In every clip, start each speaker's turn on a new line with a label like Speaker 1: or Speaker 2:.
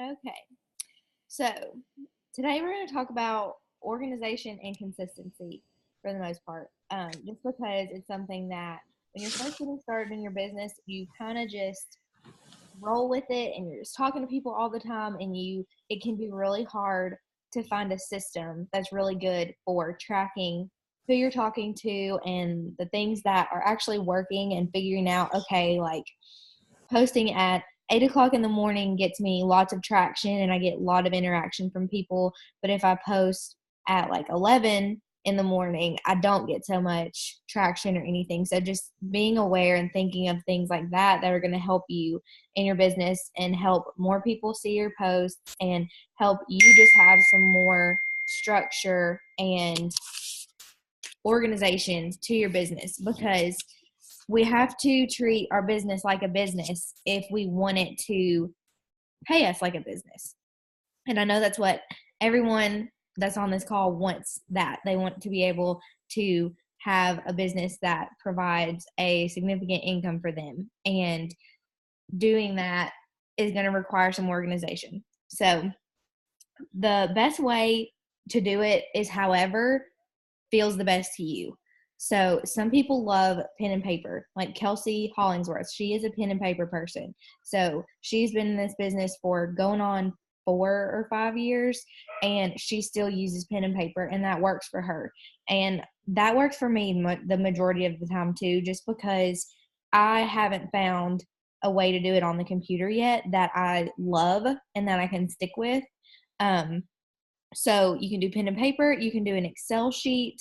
Speaker 1: Okay. So today we're going to talk about organization and consistency for the most part. Just because it's something that when you're first getting started in your business, you kind of just roll with it and you're just talking to people all the time and it can be really hard to find a system that's really good for tracking who you're talking to and the things that are actually working and figuring out, okay, like posting at 8 o'clock in the morning gets me lots of traction and I get a lot of interaction from people. But if I post at like 11 in the morning, I don't get so much traction or anything. So just being aware and thinking of things like that are going to help you in your business and help more people see your posts and help you just have some more structure and organizations to your business, because we have to treat our business like a business if we want it to pay us like a business. And I know that's what everyone that's on this call wants, that they want to be able to have a business that provides a significant income for them. And doing that is going to require some organization. So the best way to do it is however feels the best to you. So some people love pen and paper, like Kelsey Hollingsworth. She is a pen and paper person. So she's been in this business for going on 4 or 5 years, and she still uses pen and paper, and that works for her. And that works for me the majority of the time too, just because I haven't found a way to do it on the computer yet that I love and that I can stick with. Um, so you can do pen and paper, you can do an Excel sheet,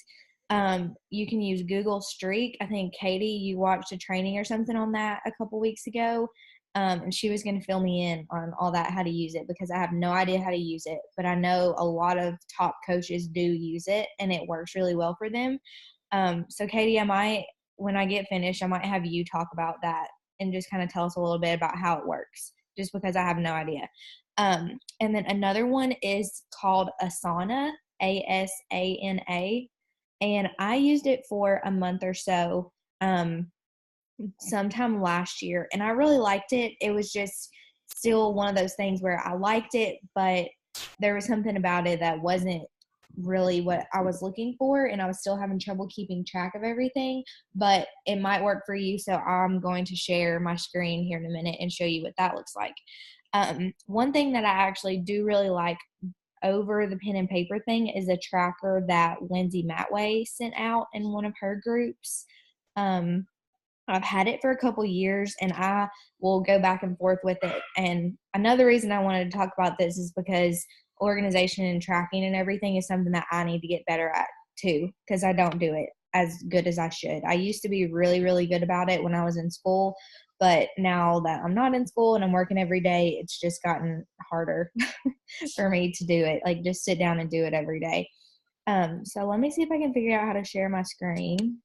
Speaker 1: you can use Google Streak. I think Katie, you watched a training or something on that a couple weeks ago, and she was going to fill me in on all that, how to use it, because I have no idea how to use it, but I know a lot of top coaches do use it, and it works really well for them. So Katie, when I get finished, I might have you talk about that and just kind of tell us a little bit about how it works, just because I have no idea. And then another one is called Asana, Asana, and I used it for a month or so, sometime last year, and I really liked it. It was just still one of those things where I liked it, but there was something about it that wasn't really what I was looking for, and I was still having trouble keeping track of everything, but it might work for you. So I'm going to share my screen here in a minute and show you what that looks like. One thing that I actually do really like over the pen and paper thing is a tracker that Lindsay Matway sent out in one of her groups. Um, I've had it for a couple years and I will go back and forth with it. And another reason I wanted to talk about this is because organization and tracking and everything is something that I need to get better at too, because I don't do it as good as I should. I used to be really, really good about it when I was in school, but now that I'm not in school and I'm working every day, it's just gotten harder for me to do it, like just sit down and do it every day. So let me see if I can figure out how to share my screen.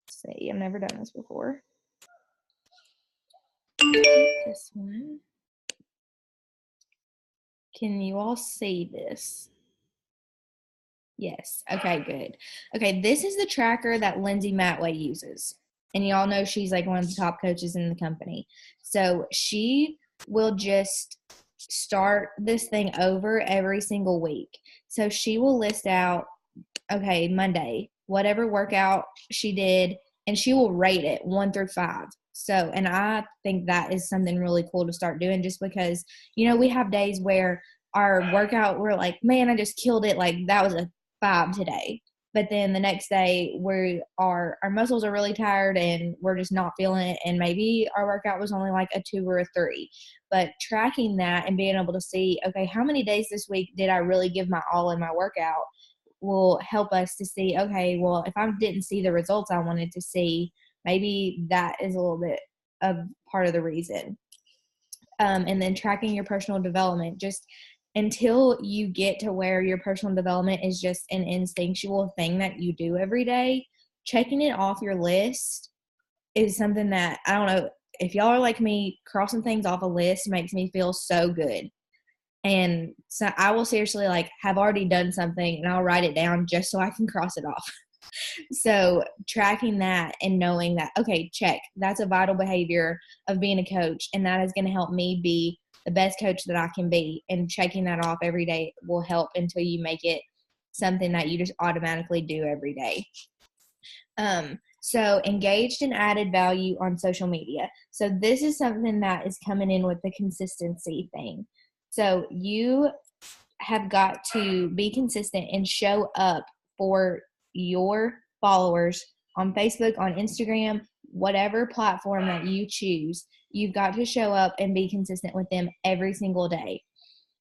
Speaker 1: See, I've never done this before. This one. Can you all see this? Yes. Okay, good. Okay, this is the tracker that Lindsay Matway uses. And y'all know she's like one of the top coaches in the company. So she will just start this thing over every single week. So she will list out, okay, Monday, whatever workout she did, and she will rate it 1 through 5. So, and I think that is something really cool to start doing, just because, we have days where our workout, we're like, man, I just killed it. Like that was a 5 today. But then the next day our muscles are really tired and we're just not feeling it. And maybe our workout was only like a 2 or a 3, but tracking that and being able to see, okay, how many days this week did I really give my all in my workout, will help us to see, okay, well, if I didn't see the results I wanted to see, maybe that is a little bit of part of the reason. And then tracking your personal development, just until you get to where your personal development is just an instinctual thing that you do every day, checking it off your list is something that, I don't know, if y'all are like me, crossing things off a list makes me feel so good. And so I will seriously have already done something and I'll write it down just so I can cross it off. So tracking that and knowing that, okay, check, that's a vital behavior of being a coach, and that is going to help me be the best coach that I can be. And checking that off every day will help until you make it something that you just automatically do every day. So engaged and added value on social media. So this is something that is coming in with the consistency thing. So you have got to be consistent and show up for your followers on Facebook, on Instagram, whatever platform that you choose. You've got to show up and be consistent with them every single day.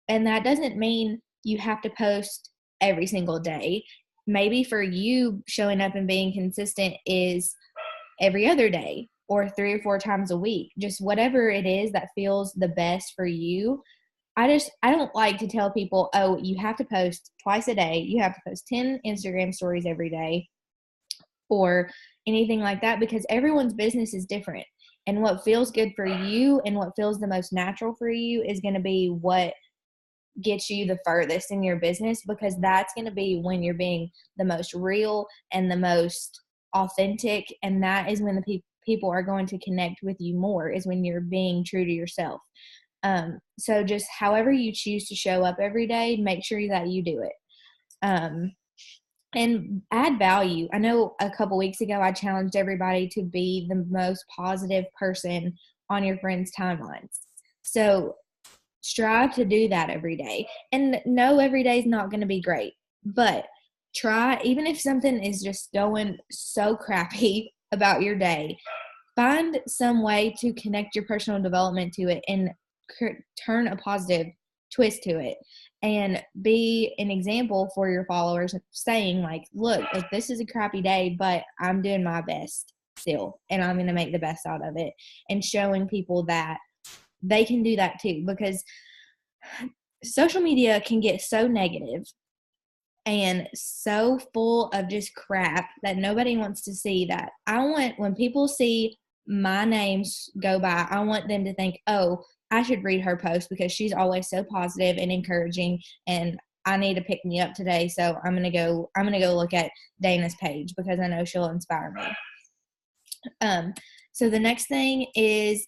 Speaker 1: And that doesn't mean you have to post every single day. Maybe for you, showing up and being consistent is every other day or 3 or 4 times a week. Just whatever it is that feels the best for you. I don't like to tell people, oh, you have to post twice a day. You have to post 10 Instagram stories every day or anything like that, because everyone's business is different. And what feels good for you and what feels the most natural for you is going to be what gets you the furthest in your business, because that's going to be when you're being the most real and the most authentic. And that is when the people are going to connect with you more, is when you're being true to yourself. So just however you choose to show up every day, make sure that you do it. And add value. I know a couple weeks ago, I challenged everybody to be the most positive person on your friends' timelines. So strive to do that every day. And no, every day is not going to be great, but try, even if something is just going so crappy about your day, find some way to connect your personal development to it and turn a positive twist to it, and be an example for your followers, saying like, look, like, this is a crappy day, but I'm doing my best still, and I'm going to make the best out of it, and showing people that they can do that too, because social media can get so negative and so full of just crap that nobody wants to see. That I want, when people see my names go by, I want them to think, oh, I should read her post because she's always so positive and encouraging, and I need to pick me up today. So I'm going to go look at Dana's page because I know she'll inspire me. So the next thing is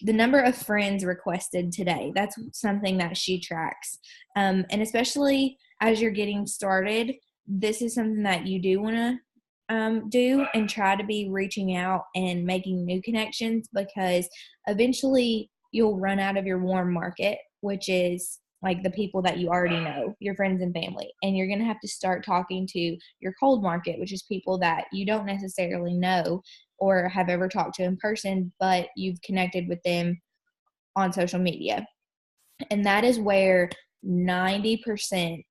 Speaker 1: the number of friends requested today. That's something that she tracks. And especially as you're getting started, this is something that you do want to do, and try to be reaching out and making new connections, because eventually you'll run out of your warm market, which is like the people that you already know, your friends and family. And you're going to have to start talking to your cold market, which is people that you don't necessarily know or have ever talked to in person, but you've connected with them on social media. And that is where 90%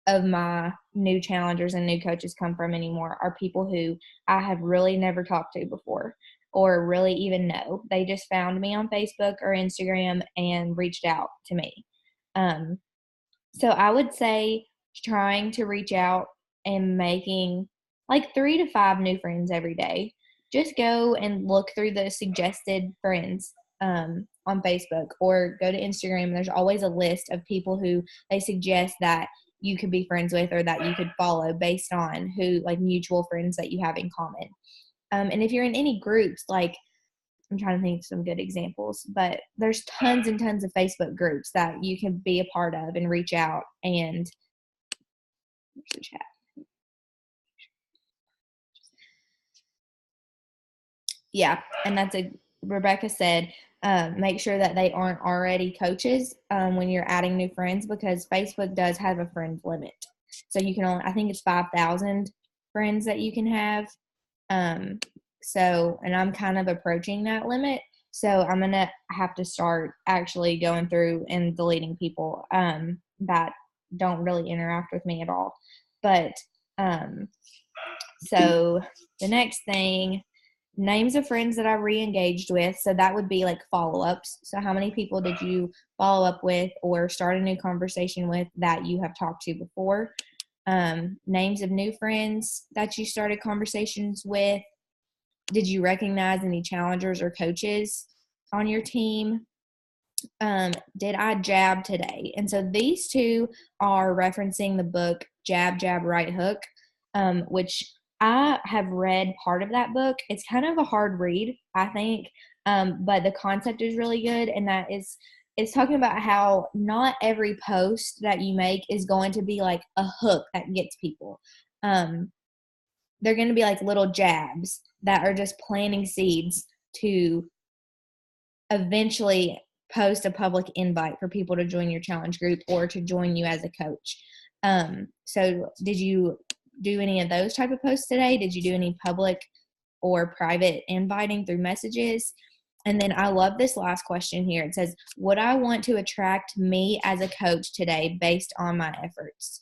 Speaker 1: of my new challengers and new coaches come from anymore, are people who I have really never talked to before or really even know. They just found me on Facebook or Instagram and reached out to me. So I would say trying to reach out and making like 3 to 5 new friends every day. Just go and look through the suggested friends on Facebook, or go to Instagram. There's always a list of people who they suggest that you could be friends with or that you could follow based on who, like, mutual friends that you have in common. And if you're in any groups, like, I'm trying to think of some good examples, but there's tons and tons of Facebook groups that you can be a part of and reach out and chat. Yeah, and Rebecca said, make sure that they aren't already coaches when you're adding new friends, because Facebook does have a friend limit. So you can only, I think it's 5,000 friends that you can have. So, and I'm kind of approaching that limit. So I'm going to have to start actually going through and deleting people that don't really interact with me at all. But so the next thing, names of friends that I re-engaged with. So that would be like follow-ups. So how many people did you follow up with or start a new conversation with that you have talked to before? Names of new friends that you started conversations with. Did you recognize any challengers or coaches on your team? Did I jab today? And so these two are referencing the book Jab, Jab, Right Hook, which I have read part of that book. It's kind of a hard read, I think, but the concept is really good, and that is it's talking about how not every post that you make is going to be like a hook that gets people. Um, they're going to be like little jabs that are just planting seeds to eventually post a public invite for people to join your challenge group or to join you as a coach. So did you do any of those type of posts today? Did you do any public or private inviting through messages? And then I love this last question here. It says, would I want to attract me as a coach today based on my efforts?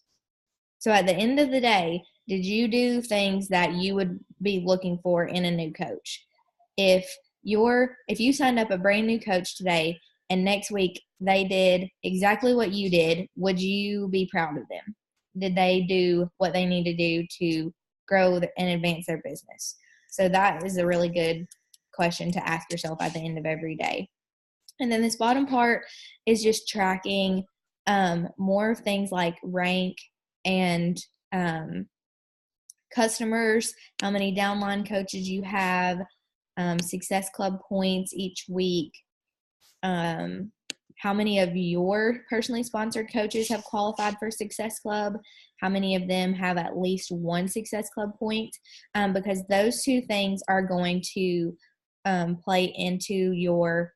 Speaker 1: So at the end of the day, did you do things that you would be looking for in a new coach? If you signed up a brand new coach today and next week they did exactly what you did, would you be proud of them? Did they do what they need to do to grow and advance their business? So that is a really good question to ask yourself at the end of every day. And then this bottom part is just tracking more of things like rank and customers, how many downline coaches you have, Success Club points each week, how many of your personally sponsored coaches have qualified for Success Club, how many of them have at least one Success Club point, because those two things are going to play into your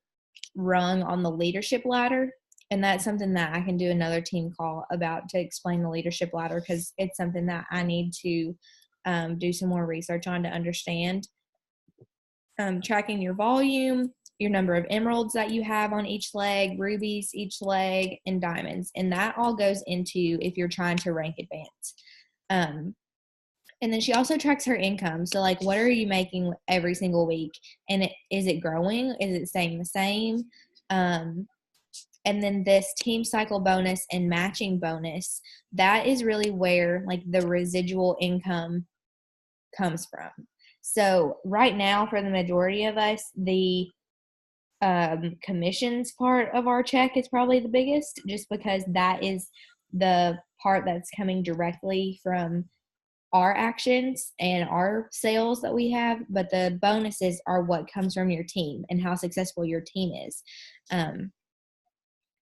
Speaker 1: rung on the leadership ladder. And that's something that I can do another team call about to explain the leadership ladder, because it's something that I need to do some more research on to understand. Tracking your volume, your number of emeralds that you have on each leg, rubies each leg, and diamonds. And that all goes into if you're trying to rank advance. And then she also tracks her income. So like, what are you making every single week? And is it growing? Is it staying the same? And then this team cycle bonus and matching bonus, that is really where like the residual income comes from. So right now, for the majority of us, the commissions part of our check is probably the biggest, just because that is the part that's coming directly from our actions and our sales that we have. But the bonuses are what comes from your team and how successful your team is.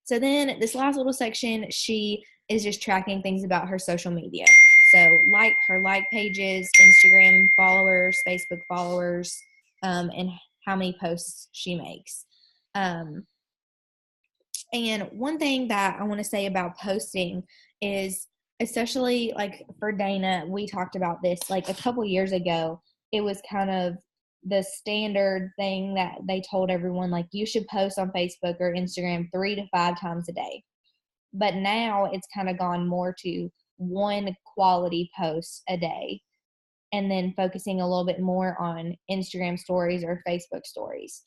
Speaker 1: So then this last little section, she is just tracking things about her social media. So like her like pages, Instagram followers, Facebook followers, and how many posts she makes. And one thing that I want to say about posting is, especially like for Dana, we talked about this like a couple years ago. It was kind of the standard thing that they told everyone, like, you should post on Facebook or Instagram 3 to 5 times a day. But now it's kind of gone more to one quality post a day, and then focusing a little bit more on Instagram stories or Facebook stories.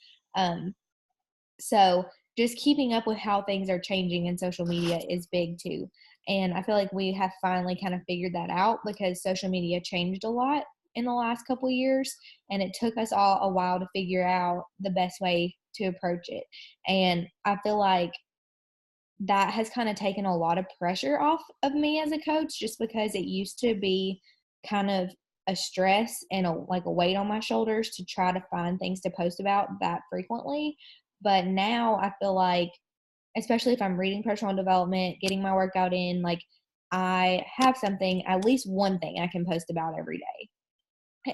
Speaker 1: So just keeping up with how things are changing in social media is big too. And I feel like we have finally kind of figured that out, because social media changed a lot in the last couple of years, and it took us all a while to figure out the best way to approach it. And I feel like that has kind of taken a lot of pressure off of me as a coach, just because it used to be kind of a stress and like a weight on my shoulders to try to find things to post about that frequently. But now I feel like, especially if I'm reading personal development, getting my workout in, like, I have something, at least one thing I can post about every day.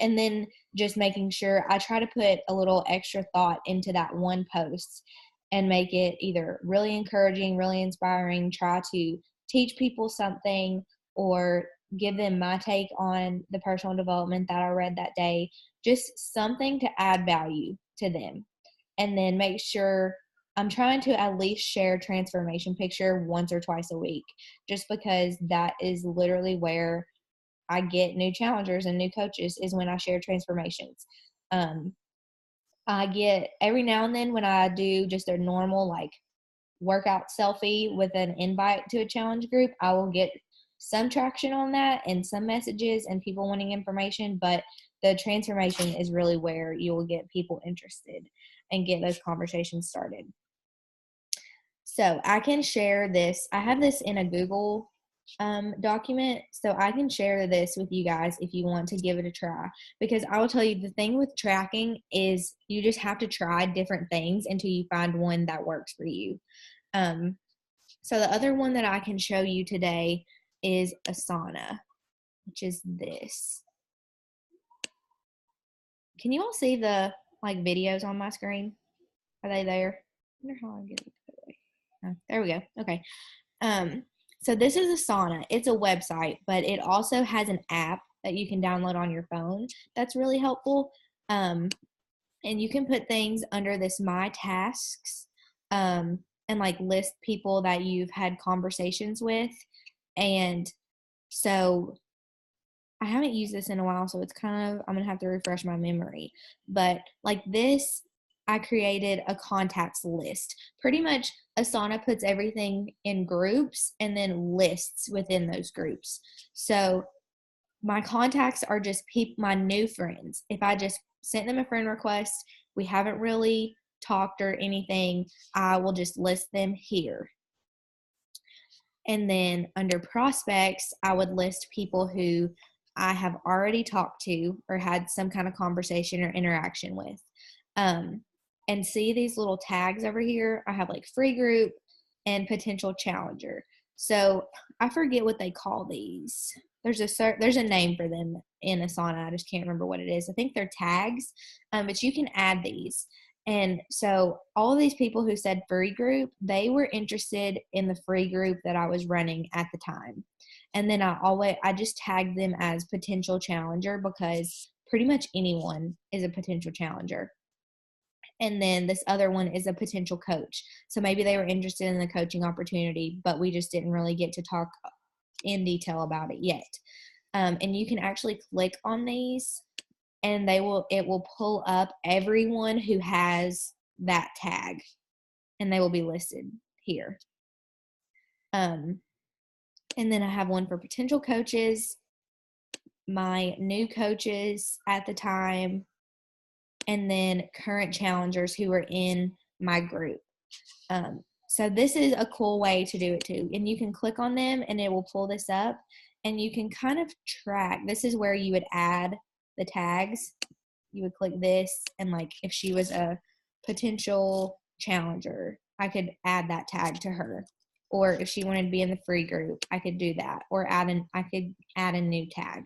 Speaker 1: And then just making sure I try to put a little extra thought into that one post and make it either really encouraging, really inspiring, try to teach people something, or give them my take on the personal development that I read that day, just something to add value to them. And then make sure I'm trying to at least share transformation picture once or twice a week, just because that is literally where I get new challengers and new coaches, is when I share transformations. I get every now and then, when I do just a normal like workout selfie with an invite to a challenge group, I will get some traction on that and some messages and people wanting information. But the transformation is really where you will get people interested and get those conversations started. So I can share this. I have this in a Google document, so I can share this with you guys if you want to give it a try. Because I will tell you, the thing with tracking is you just have to try different things until you find one that works for you. So the other one that I can show you today is Asana, which is this. Can you all see the videos on my screen? Are they there? I wonder how I get it that way. Oh, there we go. Okay. So this is Asana. It's a website, but it also has an app that you can download on your phone that's really helpful. And you can put things under this My Tasks, and list people that you've had conversations with. And so I haven't used this in a while, so it's I'm going to have to refresh my memory. But this, I created a contacts list. Pretty much Asana puts everything in groups and then lists within those groups. So my contacts are just my new friends. If I just sent them a friend request, we haven't really talked or anything, I will just list them here. And then under prospects, I would list people who I have already talked to or had some kind of conversation or interaction with. And see these little tags over here? I have free group and potential challenger. So I forget what they call these. There's a name for them in Asana. I just can't remember what it is. I think they're tags, but you can add these. And so all of these people who said free group, they were interested in the free group that I was running at the time. And then I just tagged them as potential challenger because pretty much anyone is a potential challenger. And then this other one is a potential coach. So maybe they were interested in the coaching opportunity, but we just didn't really get to talk in detail about it yet. And you can actually click on these and it will pull up everyone who has that tag and they will be listed here. And then I have one for potential coaches, my new coaches at the time, and then current challengers who are in my group. So this is a cool way to do it too. And you can click on them and it will pull this up and you can kind of track. This is where you would add the tags. You would click this and if she was a potential challenger, I could add that tag to her. Or if she wanted to be in the free group, I could do that. Or I could add a new tag.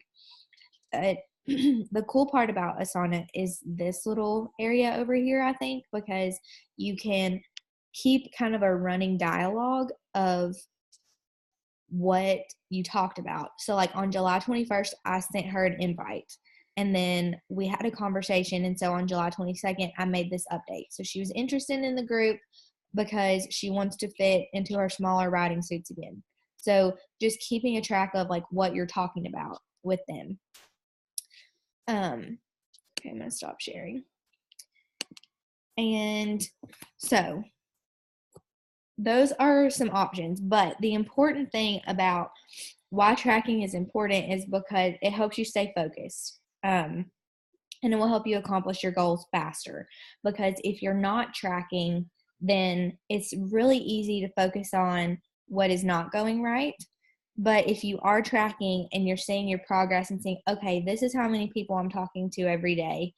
Speaker 1: The cool part about Asana is this little area over here, I think, because you can keep kind of a running dialogue of what you talked about. So on July 21st, I sent her an invite and then we had a conversation. And so on July 22nd, I made this update. So she was interested in the group because she wants to fit into her smaller riding suits again. So just keeping a track of what you're talking about with them. Okay, I'm going to stop sharing. And so those are some options, but the important thing about why tracking is important is because it helps you stay focused. And it will help you accomplish your goals faster, because if you're not tracking, then it's really easy to focus on what is not going right. But if you are tracking and you're seeing your progress and saying, okay, this is how many people I'm talking to every day.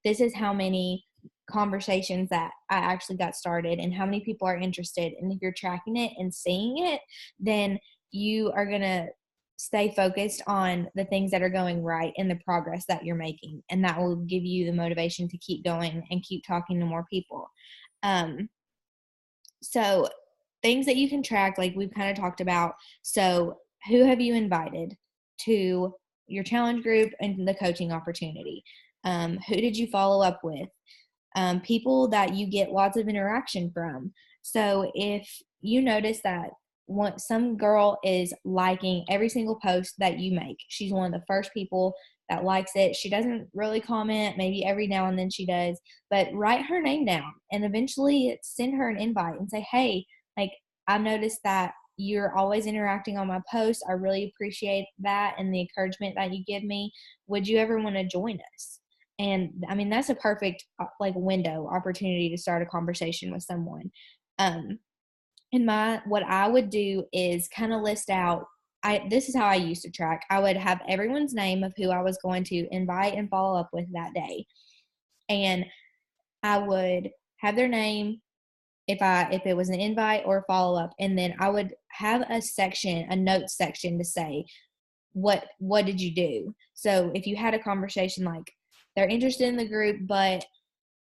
Speaker 1: This is how many conversations that I actually got started and how many people are interested. And if you're tracking it and seeing it, then you are going to stay focused on the things that are going right and the progress that you're making. And that will give you the motivation to keep going and keep talking to more people. So things that you can track, we've kind of talked about. So who have you invited to your challenge group and the coaching opportunity? Who did you follow up with? People that you get lots of interaction from. So if you notice that some girl is liking every single post that you make, she's one of the first people that likes it. She doesn't really comment, maybe every now and then she does, but write her name down and eventually send her an invite and say, hey, I've noticed that you're always interacting on my posts. I really appreciate that and the encouragement that you give me. Would you ever want to join us? And I mean, that's a perfect window opportunity to start a conversation with someone. what I would do is kind of list out. This is how I used to track. I would have everyone's name of who I was going to invite and follow up with that day, and I would have their name if it was an invite or a follow up, and then I would have a notes section to say what did you do. So if you had a conversation like they're interested in the group, but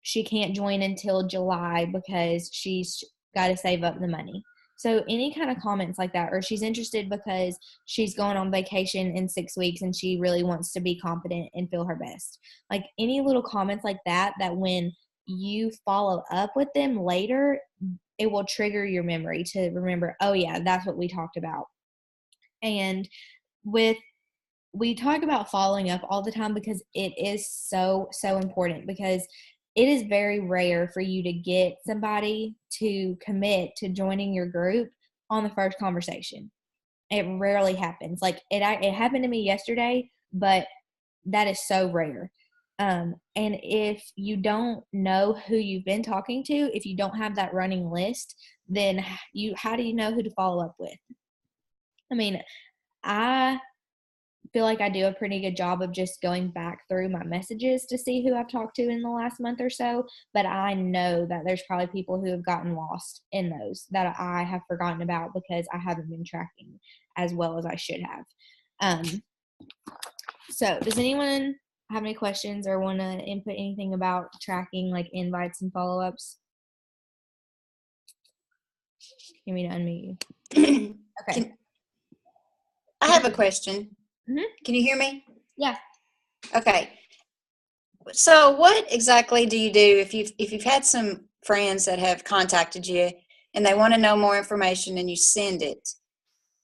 Speaker 1: she can't join until July because she's got to save up the money. So any kind of comments like that, or she's interested because she's going on vacation in 6 weeks and she really wants to be confident and feel her best. Like any little comments like that, that when you follow up with them later, it will trigger your memory to remember, oh yeah, that's what we talked about. And we talk about following up all the time because it is so important, because it is very rare for you to get somebody to commit to joining your group on the first conversation. It rarely happens. Like it happened to me yesterday, but that is so rare. And if you don't know who you've been talking to, if you don't have that running list, then how do you know who to follow up with? I mean, I feel like I do a pretty good job of just going back through my messages to see who I've talked to in the last month or so. But I know that there's probably people who have gotten lost in those that I have forgotten about because I haven't been tracking as well as I should have. So does anyone have any questions or want to input anything about tracking like invites and follow-ups? You mean to unmute you? Okay.
Speaker 2: I have a question.
Speaker 1: Mm-hmm.
Speaker 2: Can you hear me?
Speaker 1: Yeah.
Speaker 2: Okay. So what exactly do you do if you've had some friends that have contacted you and they want to know more information and you send it?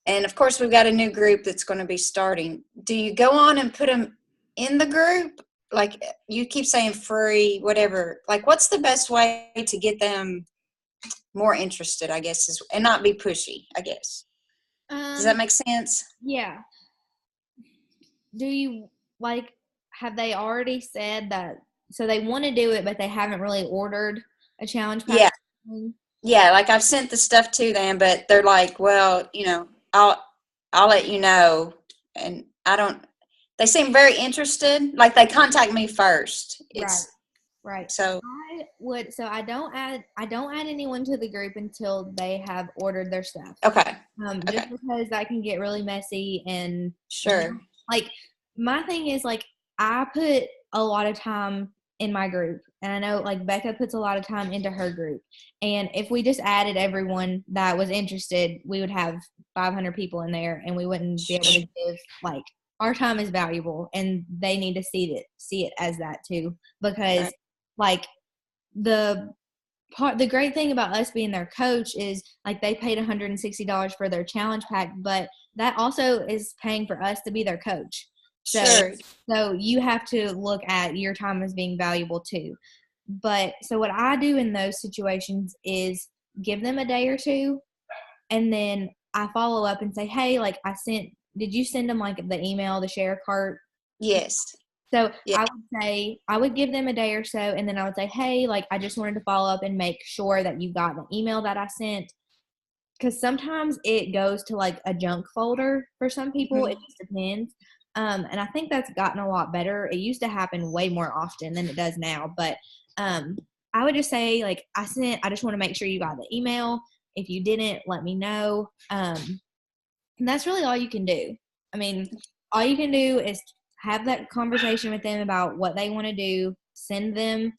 Speaker 2: And of course we've got a new group that's going to be starting. Do you go on and put them in the group? Like you keep saying free, whatever. Like what's the best way to get them more interested, I guess, and not be pushy, I guess. Does that make sense?
Speaker 1: Yeah. Do you have they already said that, so they want to do it but they haven't really ordered a challenge pack?
Speaker 2: Yeah, like I've sent the stuff to them, but they're like, well, I'll let you know. And they seem very interested, like they contact me first.
Speaker 1: Right.
Speaker 2: So
Speaker 1: I don't add anyone to the group until they have ordered their stuff.
Speaker 2: Okay.
Speaker 1: Just because that can get really messy. And
Speaker 2: sure.
Speaker 1: Like my thing is, like, I put a lot of time in my group, and I know like Becca puts a lot of time into her group, and if we just added everyone that was interested, we would have 500 people in there and we wouldn't be able to give, like, our time is valuable and they need to see it as that too, because right. Like the great thing about us being their coach is, like, they paid $160 for their challenge pack, but that also is paying for us to be their coach. So you have to look at your time as being valuable too. But so what I do in those situations is give them a day or two, and then I follow up and say, hey, like, did you send them like the email, the share cart?
Speaker 2: Yes.
Speaker 1: So yeah. I would give them a day or so, and then I would say, hey, like, I just wanted to follow up and make sure that you got the email that I sent. Because sometimes it goes to like a junk folder for some people. Mm-hmm. It just depends. And I think that's gotten a lot better. It used to happen way more often than it does now. But I would just say, like, I just want to make sure you got the email. If you didn't, let me know. And that's really all you can do. I mean, all you can do is have that conversation with them about what they want to do, send them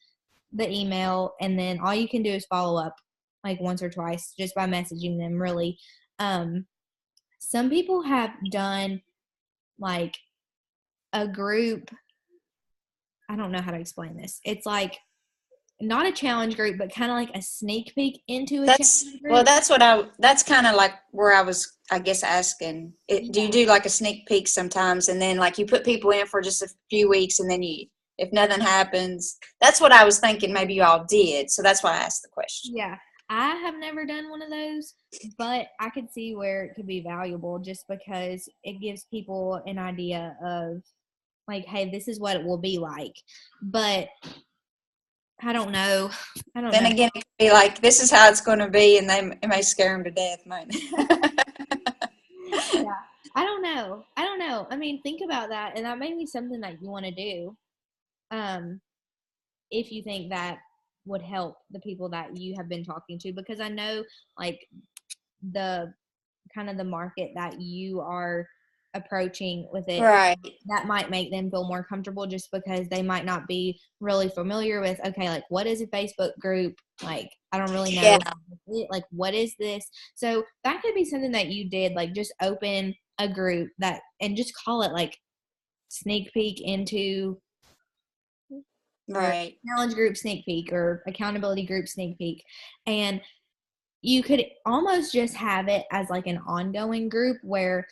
Speaker 1: the email, and then all you can do is follow up like once or twice just by messaging them, really. Some people have done like a group. I don't know how to explain this. It's like not a challenge group, but kind of like a sneak peek into challenge group.
Speaker 2: Well, that's kind of like where I was, I guess, asking. Do you do like a sneak peek sometimes, and then like you put people in for just a few weeks, and then if nothing happens? That's what I was thinking maybe you all did, so that's why I asked the question.
Speaker 1: Yeah, I have never done one of those, but I could see where it could be valuable just because it gives people an idea of, like, hey, this is what it will be like. But I don't know. I don't
Speaker 2: Then
Speaker 1: know.
Speaker 2: again, it could be like, this is how it's going to be, and it may scare them to death, might.
Speaker 1: Yeah. I don't know. I don't know. I mean, think about that, and that may be something that you want to do. Um, if you think that would help the people that you have been talking to, because I know like the kind of the market that you are approaching with it,
Speaker 2: Right.
Speaker 1: that might make them feel more comfortable just because they might not be really familiar with, okay, like what is a Facebook group, like I don't really
Speaker 2: Yeah.
Speaker 1: know, like what is this. So that could be something that you did, like just open a group that and just call it like sneak peek into, or
Speaker 2: Right.
Speaker 1: challenge group sneak peek, or accountability group sneak peek. And you could almost just have it as like an ongoing group where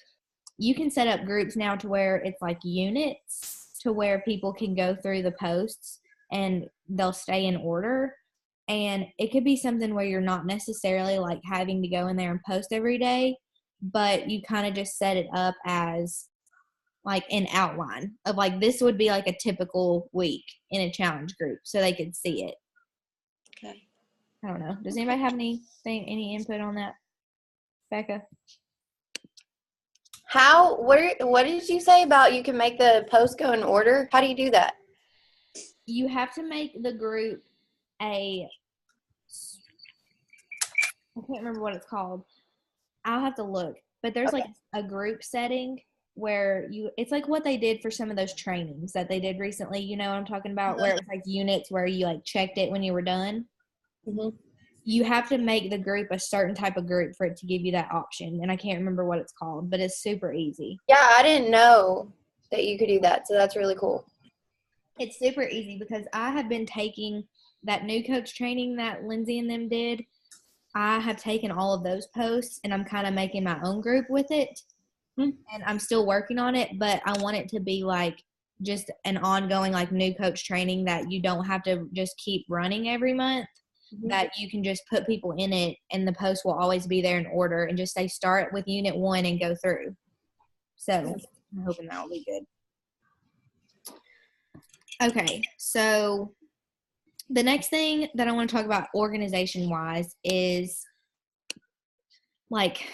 Speaker 1: you can set up groups now to where it's like units to where people can go through the posts and they'll stay in order. And it could be something where you're not necessarily like having to go in there and post every day, but you kind of just set it up as like an outline of like this would be like a typical week in a challenge group so they could see it.
Speaker 2: Okay.
Speaker 1: I don't know. Does anybody have any input on that, Becca?
Speaker 3: What did you say about you can make the post go in order? How do you do that?
Speaker 1: You have to make the group I can't remember what it's called. I'll have to look. But there's
Speaker 3: Okay.
Speaker 1: like a group setting where it's like what they did for some of those trainings that they did recently, you know what I'm talking about, where it was like units where you like checked it when you were done.
Speaker 3: Mm-hmm.
Speaker 1: You have to make the group a certain type of group for it to give you that option, and I can't remember what it's called, but it's super easy.
Speaker 3: Yeah, I didn't know that you could do that, so that's really cool.
Speaker 1: It's super easy because I have been taking that new coach training that Lindsay and them did. I have taken all of those posts and I'm kind of making my own group with it.
Speaker 3: Hmm.
Speaker 1: And I'm still working on it, but I want it to be like just an ongoing like new coach training that you don't have to just keep running every month, that you can just put people in it and the post will always be there in order and just say start with unit 1 and go through. So I'm hoping that will be good. Okay, so the next thing that I want to talk about organization wise is like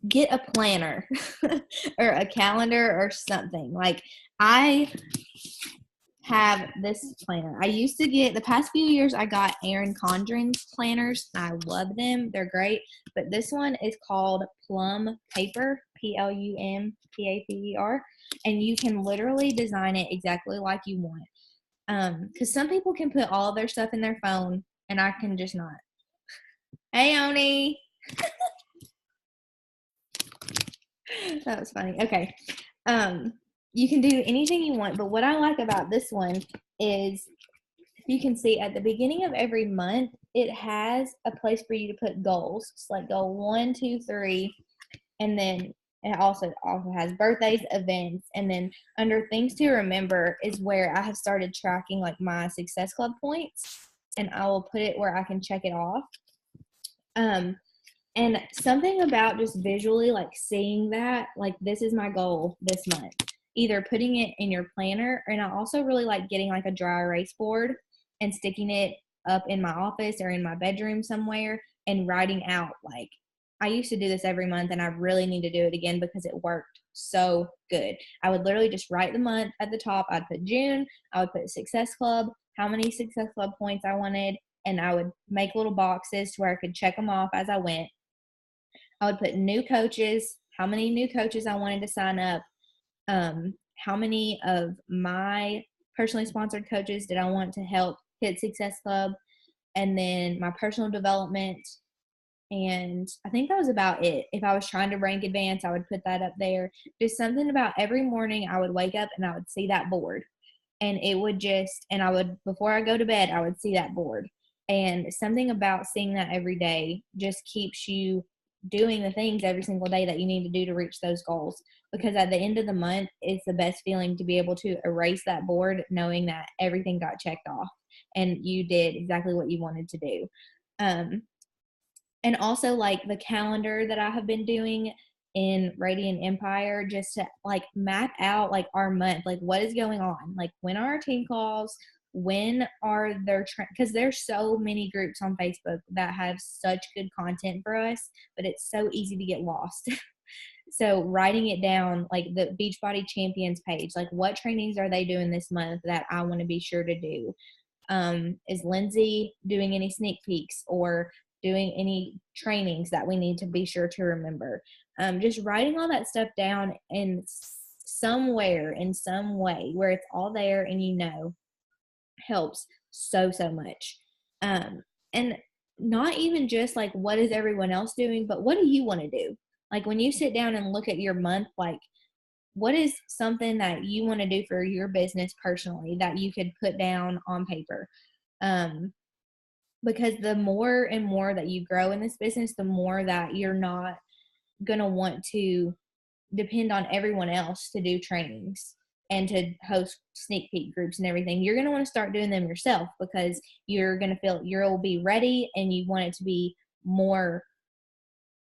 Speaker 1: get a planner or a calendar or something. Like I have this planner. I used to get, the past few years, I got Erin Condren's planners. I love them. They're great. But this one is called Plum Paper, Plumpaper. And you can literally design it exactly like you want. Because some people can put all of their stuff in their phone, and I can just not. Hey, Oni. That was funny. Okay. You can do anything you want, but what I like about this one is you can see at the beginning of every month, it has a place for you to put goals. It's like goal 1, 2, 3, and then it also has birthdays, events, and then under things to remember is where I have started tracking like my Success Club points, and I will put it where I can check it off. And something about just visually like seeing that, like this is my goal this month, either putting it in your planner, and I also really like getting like a dry erase board and sticking it up in my office or in my bedroom somewhere and writing out, like I used to do this every month and I really need to do it again because it worked so good. I would literally just write the month at the top. I'd put June, I would put Success Club, how many Success Club points I wanted, and I would make little boxes to where I could check them off as I went. I would put new coaches, how many new coaches I wanted to sign up, how many of my personally sponsored coaches did I want to help hit Success Club, and then my personal development. And I think that was about it. If I was trying to rank advance, I would put that up there. Just something about every morning I would wake up and I would see that board. And it would just, and I would, before I go to bed, I would see that board. And something about seeing that every day just keeps you doing the things every single day that you need to do to reach those goals. Because at the end of the month, it's the best feeling to be able to erase that board knowing that everything got checked off and you did exactly what you wanted to do. And also like the calendar that I have been doing in Radiant Empire, just to like map out like our month, like what is going on, like when are our team calls, when are their because there's so many groups on Facebook that have such good content for us, but it's so easy to get lost. So writing it down, like the Beachbody Champions page, like what trainings are they doing this month that I want to be sure to do? Is Lindsay doing any sneak peeks or doing any trainings that we need to be sure to remember? Just writing all that stuff down in somewhere, in some way, where it's all there and you know, helps so much. And not even just like what is everyone else doing, but what do you want to do? Like when you sit down and look at your month, like what is something that you want to do for your business personally that you could put down on paper? Because the more and more that you grow in this business, the more that you're not going to want to depend on everyone else to do trainings and to host sneak peek groups and everything. You're going to want to start doing them yourself because you're going to feel you'll be ready and you want it to be more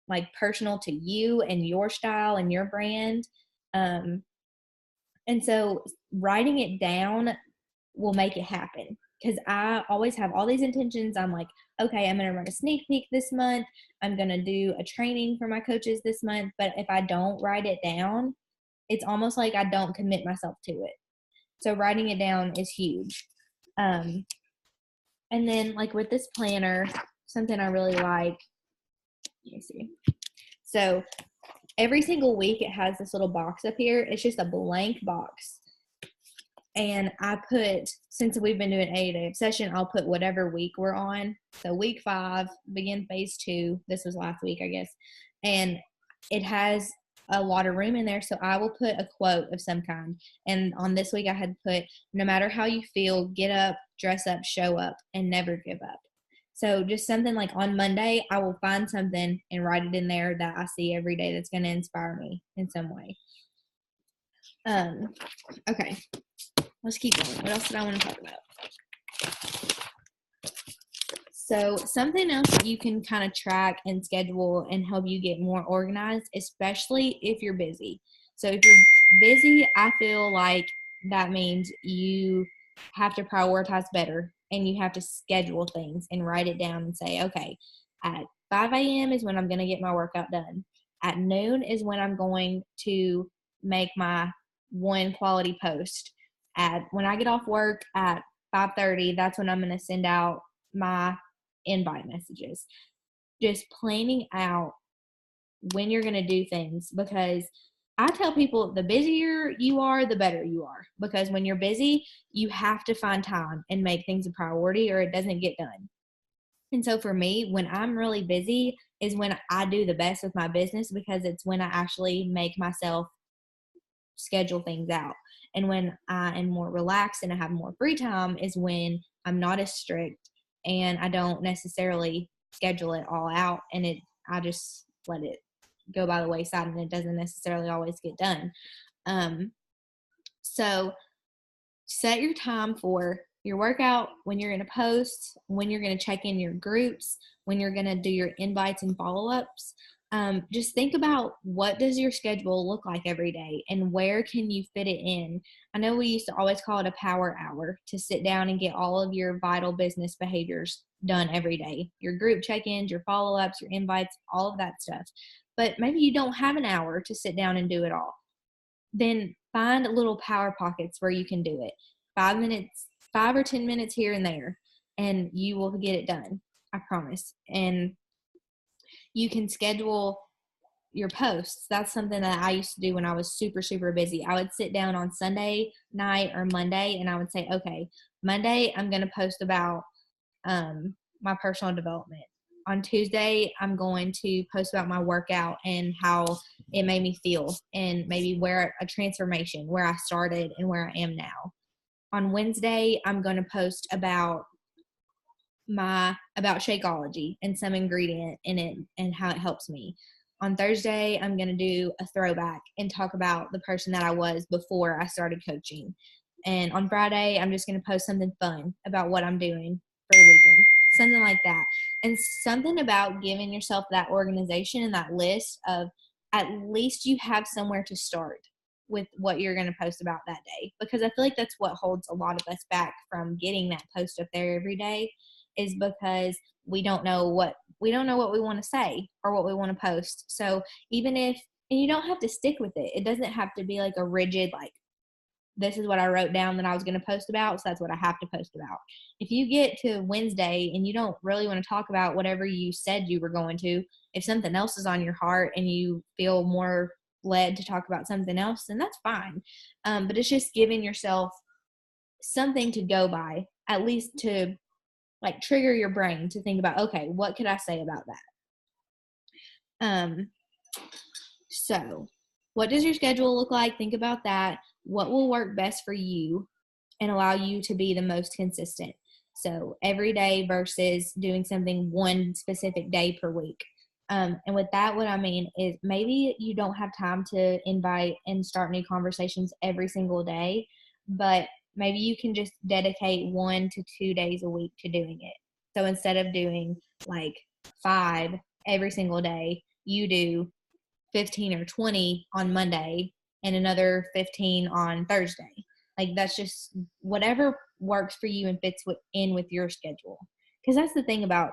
Speaker 1: like personal to you and your style and your brand. And so writing it down will make it happen because I always have all these intentions. I'm like, okay, I'm going to run a sneak peek this month. I'm going to do a training for my coaches this month. But if I don't write it down, it's almost like I don't commit myself to it. So writing it down is huge. And then like with this planner, something I really like, let me see. So every single week it has this little box up here. It's just a blank box. And I put, since we've been doing 8-day obsession, I'll put whatever week we're on. So week 5, begin phase 2. This was last week, I guess. And it has a lot of room in there. So I will put a quote of some kind. And on this week I had put, no matter how you feel, get up, dress up, show up, and never give up. So just something like on Monday, I will find something and write it in there that I see every day that's going to inspire me in some way. Okay. Let's keep going. What else did I want to talk about? So something else that you can kind of track and schedule and help you get more organized, especially if you're busy. So if you're busy, I feel like that means you have to prioritize better and you have to schedule things and write it down and say, okay, at 5 a.m. is when I'm going to get my workout done. At noon is when I'm going to make my one quality post. When I get off work at 5:30, that's when I'm going to send out my invite messages. Just planning out when you're going to do things, because I tell people the busier you are, the better you are, because when you're busy, you have to find time and make things a priority or it doesn't get done. And so for me, when I'm really busy is when I do the best with my business, because it's when I actually make myself schedule things out. And when I am more relaxed and I have more free time is when I'm not as strict and I don't necessarily schedule it all out, and I just let it go by the wayside and it doesn't necessarily always get done. So set your time for your workout, when you're going to post, when you're going to check in your groups, when you're going to do your invites and follow-ups. Just think about what does your schedule look like every day and where can you fit it in. I know we used to always call it a power hour to sit down and get all of your vital business behaviors done every day. Your group check-ins, your follow-ups, your invites, all of that stuff. But maybe you don't have an hour to sit down and do it all. Then find little power pockets where you can do it. 5 minutes, 5 or 10 minutes here and there, and you will get it done. I promise. And you can schedule your posts. That's something that I used to do when I was super, super busy. I would sit down on Sunday night or Monday and I would say, okay, Monday, I'm going to post about my personal development. On Tuesday, I'm going to post about my workout and how it made me feel and maybe where a transformation, where I started and where I am now. On Wednesday, I'm going to post about Shakeology and some ingredient in it and how it helps me. On Thursday, I'm going to do a throwback and talk about the person that I was before I started coaching. And on Friday, I'm just going to post something fun about what I'm doing for the weekend, something like that. And something about giving yourself that organization and that list of at least you have somewhere to start. with what you're going to post about that day, because I feel like that's what holds a lot of us back from getting that post up there every day, is because we don't know what we want to say or what we want to post. So even if, and you don't have to stick with it. It doesn't have to be like a rigid, like, this is what I wrote down that I was going to post about, so that's what I have to post about. If you get to Wednesday and you don't really want to talk about whatever you said you were going to, if something else is on your heart and you feel more led to talk about something else, then that's fine. But it's just giving yourself something to go by, at least to like trigger your brain to think about, okay, what could I say about that? So what does your schedule look like? Think about that. What will work best for you and allow you to be the most consistent? So every day versus doing something one specific day per week. And with that, what I mean is maybe you don't have time to invite and start new conversations every single day, but maybe you can just dedicate 1 to 2 days a week to doing it. So instead of doing like 5 every single day, you do 15 or 20 on Monday and another 15 on Thursday. Like, that's just whatever works for you and fits in with your schedule. Because that's the thing about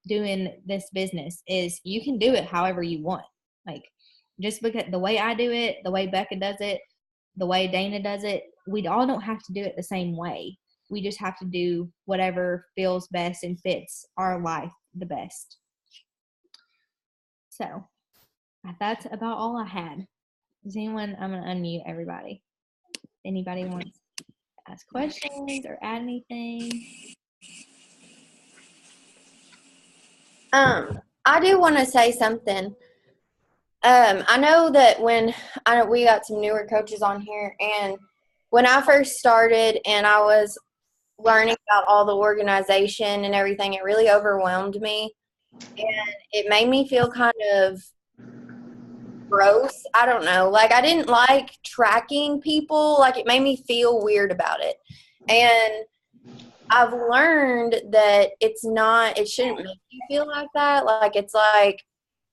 Speaker 1: doing this business, is you can do it however you want. Like, just because the way I do it, the way Becca does it, the way Dana does it, we all don't have to do it the same way. We just have to do whatever feels best and fits our life the best. So that's about all I had. Does anyone, I'm going to unmute everybody. Anybody wants to ask questions or add anything?
Speaker 3: I do want to say something. I know that when we got some newer coaches on here, and when I first started and I was learning about all the organization and everything, it really overwhelmed me, and it made me feel kind of gross. I don't know. Like, I didn't like tracking people. Like, it made me feel weird about it. And I've learned that it shouldn't make you feel like that. Like, it's like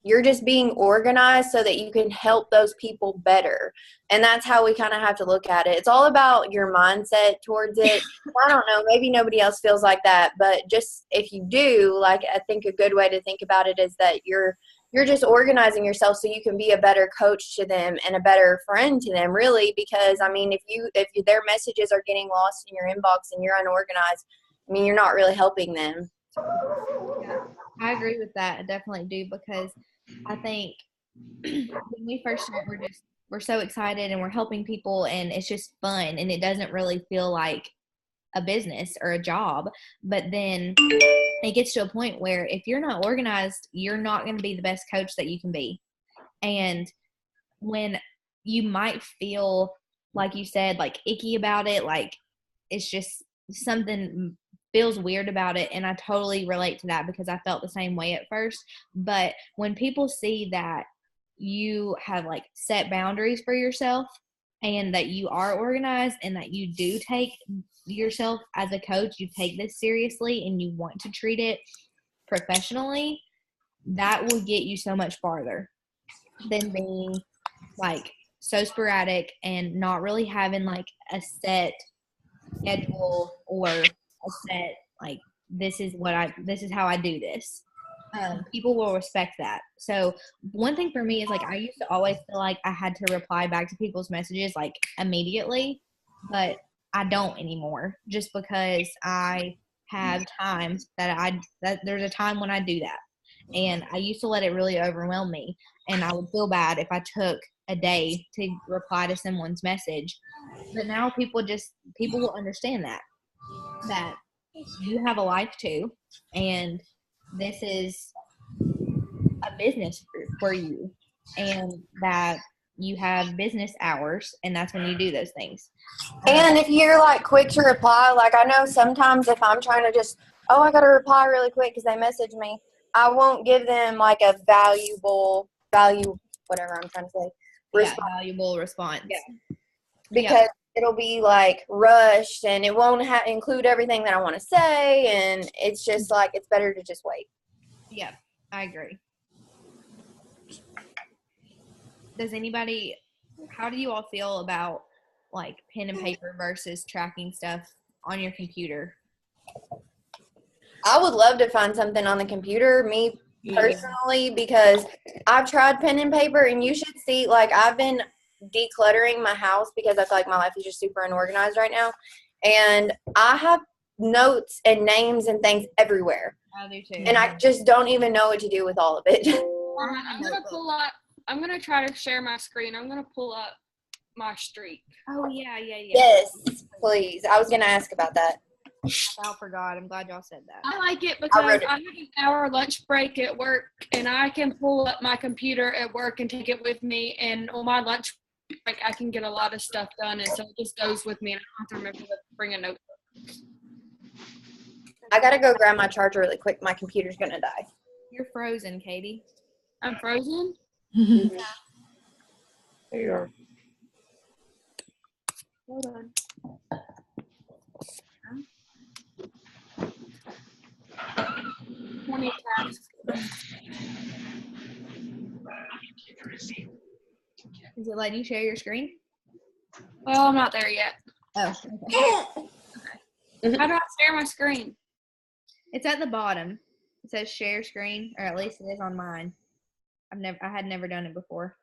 Speaker 3: you're just being organized so that you can help those people better. And that's how we kind of have to look at it. It's all about your mindset towards it. I don't know, maybe nobody else feels like that, but just if you do, like, I think a good way to think about it is that you're just organizing yourself so you can be a better coach to them and a better friend to them, really, because I mean, if their messages are getting lost in your inbox and you're unorganized, I mean, you're not really helping them.
Speaker 1: Yeah, I agree with that. I definitely do, because I think when we first start, we're so excited and we're helping people and it's just fun and it doesn't really feel like a business or a job. But then it gets to a point where if you're not organized, you're not going to be the best coach that you can be. And when you might feel, like you said, like icky about it, like it's just something feels weird about it, and I totally relate to that because I felt the same way at first. But when people see that you have like set boundaries for yourself and that you are organized and that you do take yourself as a coach, you take this seriously and you want to treat it professionally, that will get you so much farther than being like so sporadic and not really having like a set schedule or a set, like, this is how I do this. People will respect that. So one thing for me is, like, I used to always feel like I had to reply back to people's messages like immediately, but I don't anymore, just because I have times that there's a time when I do that. And I used to let it really overwhelm me, and I would feel bad if I took a day to reply to someone's message. But now people will understand that you have a life too, and this is a business for you, and that you have business hours, and that's when you do those things.
Speaker 3: And if you're like quick to reply, like I know sometimes if I'm trying to just, I got to reply really quick because they messaged me, I won't give them like a whatever I'm trying to say.
Speaker 1: Valuable response.
Speaker 3: Yeah. Because it'll be like rushed and it won't include everything that I want to say. And it's just like, it's better to just wait.
Speaker 1: Yeah, I agree. Does anybody How do you all feel about like pen and paper versus tracking stuff on your computer?
Speaker 3: I would love to find something on the computer, me personally, because I've tried pen and paper, and you should see, like, I've been decluttering my house because I feel like my life is just super unorganized right now. And I have notes and names and things everywhere.
Speaker 1: I do too.
Speaker 3: And I just don't even know what to do with all of it.
Speaker 4: I'm gonna try to share my screen. I'm gonna pull up my streak.
Speaker 1: Oh yeah.
Speaker 3: Yes, please. I was going to ask about that.
Speaker 1: I forgot. I'm glad y'all said that.
Speaker 4: I like it because
Speaker 3: wrote it.
Speaker 4: I have an hour lunch break at work, and I can pull up my computer at work and take it with me. And on my lunch break, I can get a lot of stuff done, and so it just goes with me, and I don't have to remember to bring a notebook.
Speaker 3: I got to go grab my charger really quick. My computer's going to die.
Speaker 1: You're frozen, Katie.
Speaker 4: I'm frozen.
Speaker 5: There you are.
Speaker 4: Hold on. Tasks.
Speaker 1: Is it letting you share your screen?
Speaker 4: Well, I'm not there yet.
Speaker 1: Oh, okay.
Speaker 4: How do I share my screen?
Speaker 1: It's at the bottom. It says share screen, or at least it is on mine. I had never done it before.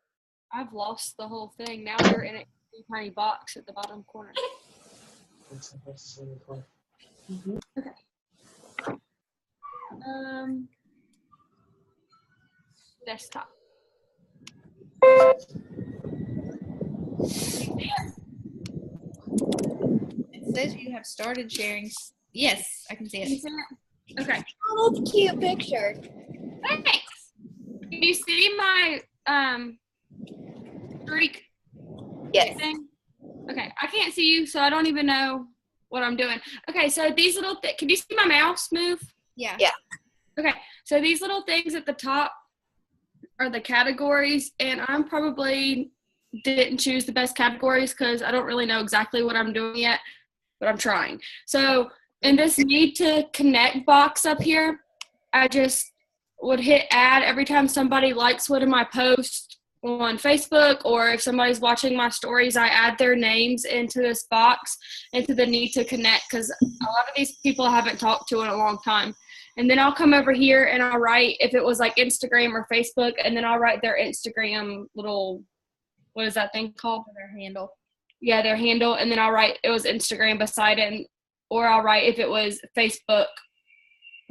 Speaker 4: I've lost the whole thing. Now we're in a tiny box at the bottom corner. Okay. Desktop.
Speaker 1: It says you have started sharing. Yes, I can see it.
Speaker 4: Okay.
Speaker 3: Oh, that's a cute picture.
Speaker 4: Thanks. Can you see my streak
Speaker 3: Yes.
Speaker 4: thing? Okay. I can't see you, so I don't even know what I'm doing. Okay, so these little can you see my mouse move?
Speaker 1: Yeah.
Speaker 3: Yeah.
Speaker 4: Okay, so these little things at the top are the categories, and I'm probably didn't choose the best categories because I don't really know exactly what I'm doing yet, but I'm trying. So in this need to connect box up here, I just would hit add every time somebody likes one of my posts on Facebook, or if somebody's watching my stories, I add their names into this box, into the need to connect, because a lot of these people I haven't talked to in a long time. And then I'll come over here and I'll write, if it was like Instagram or Facebook, and then I'll write their Instagram little, what is that thing called?
Speaker 1: Their handle.
Speaker 4: Yeah, their handle. And then I'll write it was Instagram beside it, or I'll write if it was Facebook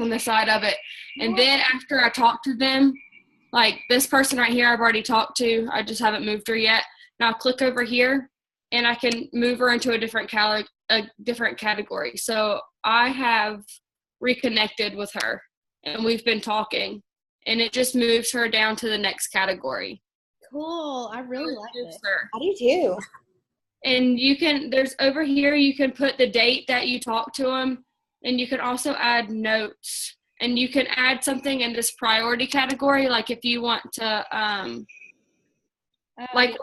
Speaker 4: on the side of it. And then after I talk to them, like this person right here I've already talked to, I just haven't moved her yet. Now I'll click over here and I can move her into a different category. So I have reconnected with her and we've been talking, and it just moves her down to the next category.
Speaker 1: Cool. I really like it.
Speaker 3: I do too.
Speaker 4: And you can, there's over here, you can put the date that you talk to them, and you can also add notes, and you can add something in this priority category. Like if you want to, like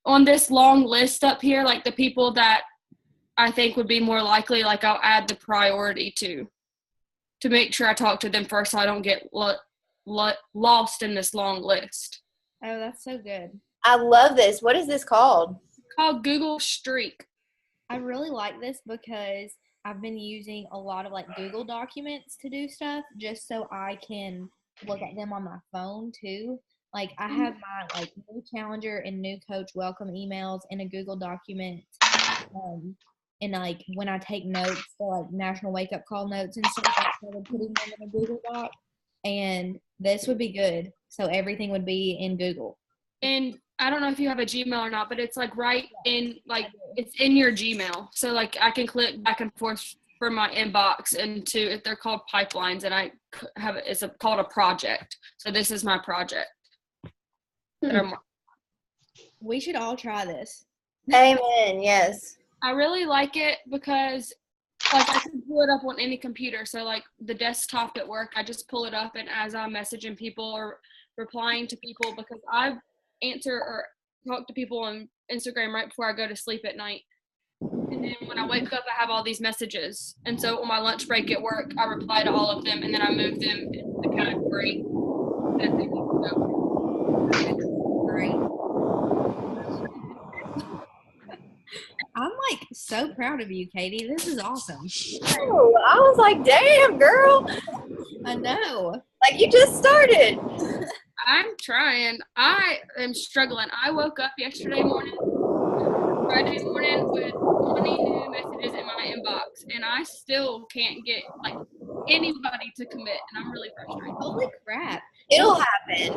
Speaker 4: on this long list up here, like the people that I think would be more likely, like I'll add the priority to make sure I talk to them first so I don't get lost in this long list.
Speaker 1: Oh, that's so good.
Speaker 3: I love this. What is this called?
Speaker 4: It's called Google Streak.
Speaker 1: I really like this because I've been using a lot of like Google Documents to do stuff just so I can look at them on my phone too. Like I have my like new calendar and new coach welcome emails in a Google document. And like when I take notes for like National Wake Up Call notes and stuff, I started putting them in a Google Doc. And this would be good. So everything would be in Google.
Speaker 4: And I don't know if you have a Gmail or not, but it's like right in, like it's in your Gmail. So like I can click back and forth from my inbox into, if they're called pipelines, and I have it's called a project. So this is my project.
Speaker 1: We should all try this.
Speaker 3: Amen. Yes.
Speaker 4: I really like it because like I can pull it up on any computer. So like the desktop at work, I just pull it up, and as I'm messaging people or replying to people, because I answer or talk to people on Instagram right before I go to sleep at night. And then when I wake up, I have all these messages. And so on my lunch break at work, I reply to all of them, and then I move them into the category that they need to go.
Speaker 1: Great. so proud of you, Katie. This is awesome.
Speaker 3: Oh, I was like, damn, girl.
Speaker 1: I know.
Speaker 3: Like, you just started.
Speaker 4: I'm trying. I am struggling. I woke up yesterday morning, Friday morning, with 20 new messages in my inbox, and I still can't get like anybody to commit, and I'm really frustrated.
Speaker 1: Holy crap.
Speaker 3: It'll happen.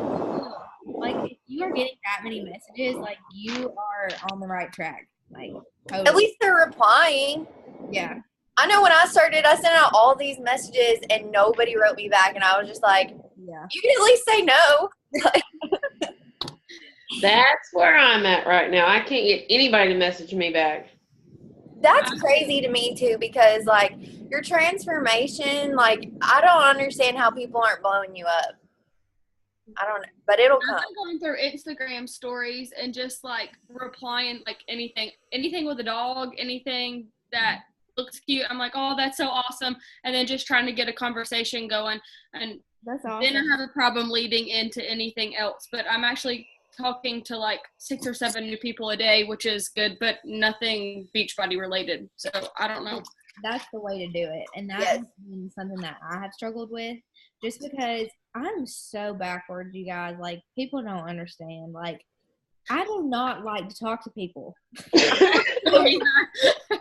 Speaker 1: Like, if you are getting that many messages, like, you are on the right track. Like,
Speaker 3: At
Speaker 1: totally.
Speaker 3: least they're replying.
Speaker 1: Yeah.
Speaker 3: I know when I started, I sent out all these messages and nobody wrote me back, and I was just like,
Speaker 1: Yeah.
Speaker 3: you can at least say no.
Speaker 5: That's where I'm at right now. I can't get anybody to message me back.
Speaker 3: That's crazy to me too, because like your transformation, like I don't understand how people aren't blowing you up. I don't know, but it'll
Speaker 4: I've
Speaker 3: come.
Speaker 4: been going through Instagram stories and just like replying like anything with a dog, anything that looks cute. I'm like, oh, that's so awesome. And then just trying to get a conversation going. And
Speaker 1: That's awesome.
Speaker 4: then I have a problem leading into anything else. But I'm actually talking to like 6 or 7 new people a day, which is good, but nothing Beachbody related. So I don't know.
Speaker 1: That's the way to do it. And that
Speaker 3: Yes.
Speaker 1: has been something that I have struggled with just because I'm so backwards, you guys. Like, people don't understand. Like, I do not like to talk to people.
Speaker 4: I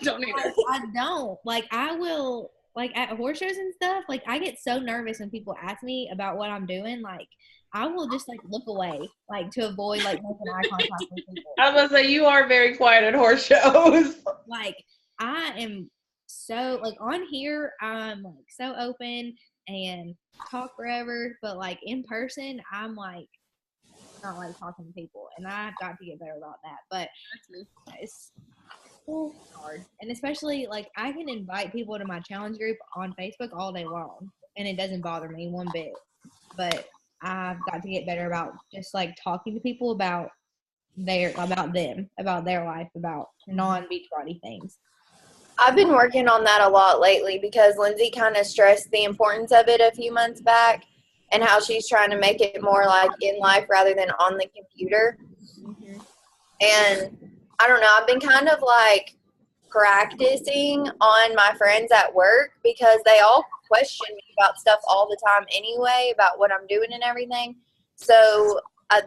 Speaker 4: don't either.
Speaker 1: I don't. Like, I will, like, at horse shows and stuff, like, I get so nervous when people ask me about what I'm doing. Like, I will just, like, look away, like, to avoid, like, making eye contact with people.
Speaker 5: I was gonna say, you are very quiet at horse shows.
Speaker 1: Like, I am so, like, on here, I'm, like, so open and talk forever, but, like, in person, I'm, like, not like talking to people, and I've got to get better about that. But
Speaker 4: That's me.
Speaker 1: it's hard, and especially like I can invite people to my challenge group on Facebook all day long, and it doesn't bother me one bit. But I've got to get better about just like talking to people about their life, about non-Beachbody things.
Speaker 3: I've been working on that a lot lately because Lindsay kind of stressed the importance of it a few months back and how she's trying to make it more like in life rather than on the computer.
Speaker 1: Mm-hmm.
Speaker 3: And I don't know, I've been kind of like practicing on my friends at work because they all question me about stuff all the time anyway, about what I'm doing and everything. So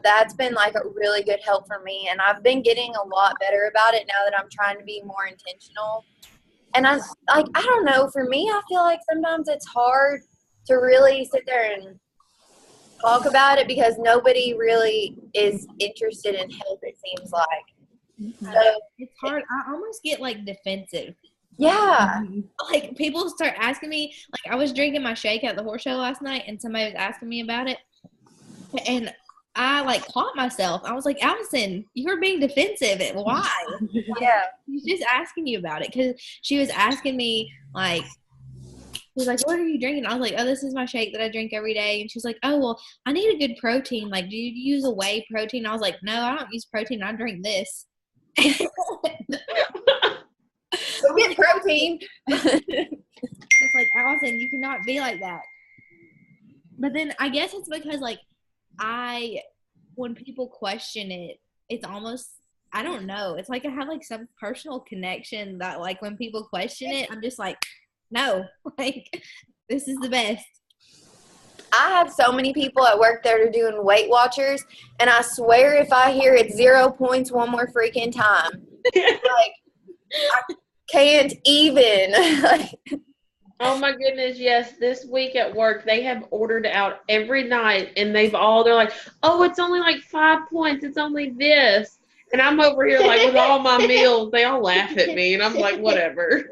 Speaker 3: that's been like a really good help for me. And I've been getting a lot better about it now that I'm trying to be more intentional. And I don't know, for me, I feel like sometimes it's hard to really sit there and talk about it because nobody really is interested in health, it seems like.
Speaker 1: Mm-hmm.
Speaker 3: So,
Speaker 1: It's hard. I almost get like defensive.
Speaker 3: yeah.
Speaker 1: Like people start asking me, like I was drinking my shake at the horse show last night and somebody was asking me about it. And I like caught myself. I was like, Allison, you're being defensive. Why?
Speaker 3: Yeah.
Speaker 1: She's just asking you about it because she was asking me like, she was like, what are you drinking? I was like, oh, this is my shake that I drink every day. And she's like, oh, well, I need a good protein. Like, do you use a whey protein? I was like, no, I don't use protein. I drink this.
Speaker 3: Go get protein.
Speaker 1: It's like, Allison, you cannot be like that. But then I guess it's because, like, when people question it, it's almost, I don't know. It's like I have, like, some personal connection that, like, when people question it, I'm just like, no, like, this is the best.
Speaker 3: I have so many people at work that are doing Weight Watchers, and I swear if I hear it's 0 points one more freaking time, like, I can't even.
Speaker 5: Oh my goodness, yes. This week at work, they have ordered out every night, and they're like, oh, it's only like 5 points. It's only this. And I'm over here like with all my meals. They all laugh at me, and I'm like, whatever.
Speaker 3: Is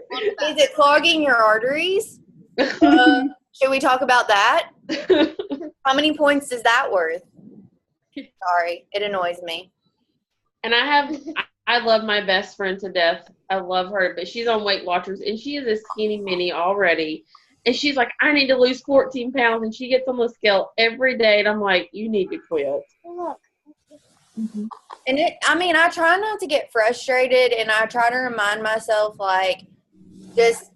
Speaker 3: it clogging your arteries? Should we talk about that? How many points is that worth? Sorry, it annoys me.
Speaker 5: And I love my best friend to death. I love her, but she's on Weight Watchers, and she is a skinny mini already. And she's like, I need to lose 14 pounds, and she gets on the scale every day, and I'm like, you need to quit.
Speaker 3: Mm-hmm. And I try not to get frustrated, and I try to remind myself, like, just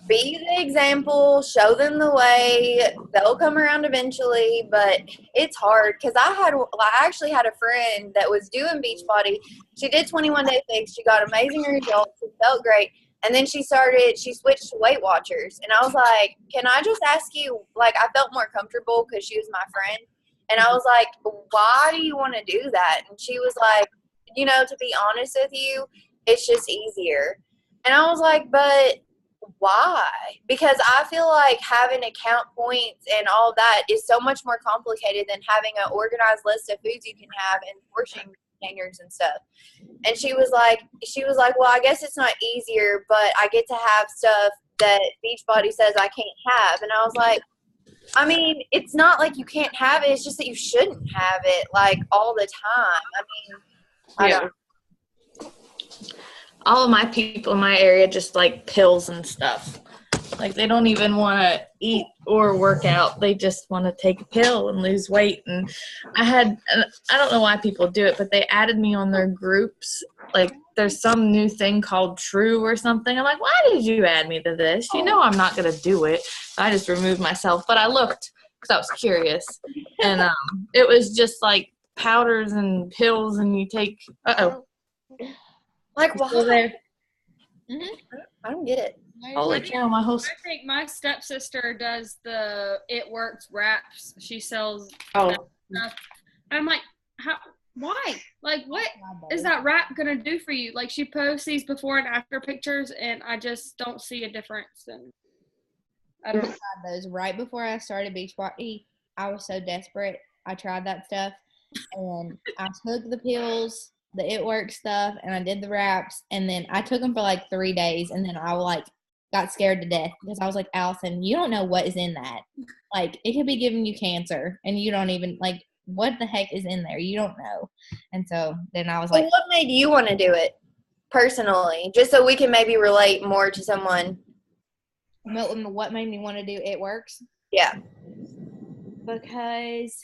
Speaker 3: be the example, show them the way, they'll come around eventually, but it's hard because I actually had a friend that was doing Beachbody. She did 21 Day Fix. She got amazing results. It felt great. And then she switched to Weight Watchers. And I was like, can I just ask you, like, I felt more comfortable because she was my friend. And I was like, why do you want to do that? And she was like, to be honest with you, it's just easier. And I was like, but why? Because I feel like having account points and all that is so much more complicated than having an organized list of foods you can have and portion containers and stuff. And she was like, well, I guess it's not easier, but I get to have stuff that Beachbody says I can't have. And I was like, I mean, it's not like you can't have it. It's just that you shouldn't have it like all the time. I mean, I don't know.
Speaker 6: All of my people in my area just like pills and stuff. Like they don't even want to eat or work out. They just want to take a pill and lose weight. And I don't know why people do it, but they added me on their groups. Like there's some new thing called True or something. I'm like, why did you add me to this? You know I'm not going to do it. I just removed myself. But I looked because I was curious. And it was just like powders and pills and you take –
Speaker 3: Like, why?
Speaker 6: there.
Speaker 3: I don't get it.
Speaker 6: Holy cow, my whole
Speaker 4: I think my stepsister does the It Works wraps. She sells
Speaker 5: Oh,
Speaker 4: stuff. I'm like, why? Like, what is that wrap gonna do for you? Like, she posts these before and after pictures, and I just don't see a difference. And I don't.
Speaker 1: Tried those right before I started Beachbody. I was so desperate. I tried that stuff, and I took the pills, the It Works stuff, and I did the wraps, and then I took them for like 3 days, and then I got scared to death because I was like, Allison, you don't know what is in that. Like, it could be giving you cancer, and you don't even like what the heck is in there. You don't know. And so then I was like,
Speaker 3: what made you want to do it personally? Just so we can maybe relate more to someone.
Speaker 1: what made me want to do It Works?
Speaker 3: Yeah.
Speaker 1: Because